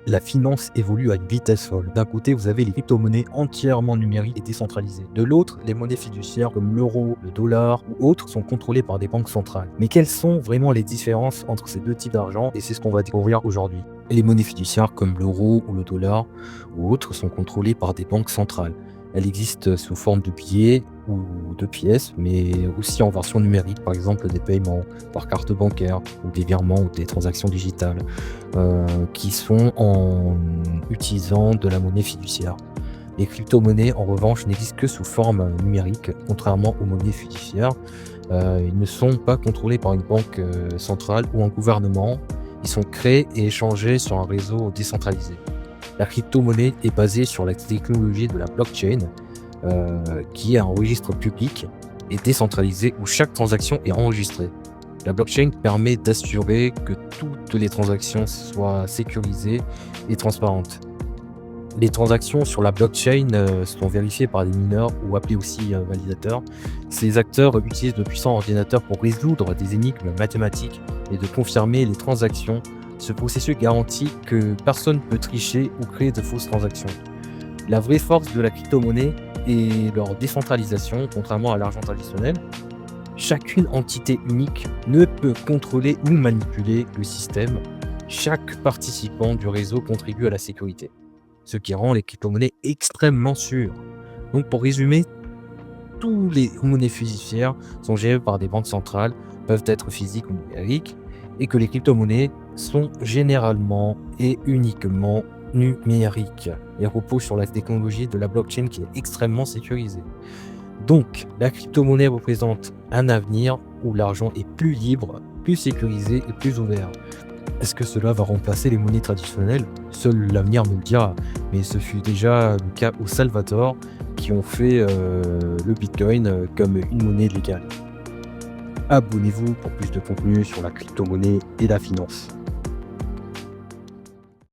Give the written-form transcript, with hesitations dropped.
La finance évolue à une vitesse folle. D'un côté, vous avez les crypto-monnaies entièrement numériques et décentralisées. De l'autre, les monnaies fiduciaires comme l'euro, le dollar ou autres sont contrôlées par des banques centrales. Mais quelles sont vraiment les différences entre ces deux types d'argent? Et c'est ce qu'on va découvrir aujourd'hui. Les monnaies fiduciaires comme l'euro ou le dollar ou autres sont contrôlées par des banques centrales. Elles existent sous forme de billets ou de pièces, mais aussi en version numérique, par exemple des paiements par carte bancaire ou des virements ou des transactions digitales qui sont en utilisant de la monnaie fiduciaire. Les crypto-monnaies, en revanche, n'existent que sous forme numérique, contrairement aux monnaies fiduciaires. Ils ne sont pas contrôlés par une banque centrale ou un gouvernement. Ils sont créés et échangés sur un réseau décentralisé. La crypto-monnaie est basée sur la technologie de la blockchain, qui est un registre public et décentralisé où chaque transaction est enregistrée. La blockchain permet d'assurer que toutes les transactions soient sécurisées et transparentes. Les transactions sur la blockchain sont vérifiées par des mineurs ou appelés aussi validateurs. Ces acteurs utilisent de puissants ordinateurs pour résoudre des énigmes mathématiques et de confirmer les transactions. Ce processus garantit que personne ne peut tricher ou créer de fausses transactions. La vraie force de la crypto-monnaie est leur décentralisation, contrairement à l'argent traditionnel. Chacune entité unique ne peut contrôler ou manipuler le système. Chaque participant du réseau contribue à la sécurité, ce qui rend les crypto-monnaies extrêmement sûres. Donc pour résumer, tous les monnaies fiduciaires sont gérées par des banques centrales, peuvent être physiques ou numériques, et que les crypto-monnaies sont généralement et uniquement numériques et reposent sur la technologie de la blockchain qui est extrêmement sécurisée. Donc, la crypto-monnaie représente un avenir où l'argent est plus libre, plus sécurisé et plus ouvert. Est-ce que cela va remplacer les monnaies traditionnelles? Seul l'avenir me le dira, mais ce fut déjà le cas au Salvador qui ont fait le Bitcoin comme une monnaie légale. Abonnez-vous pour plus de contenu sur la crypto-monnaie et la finance.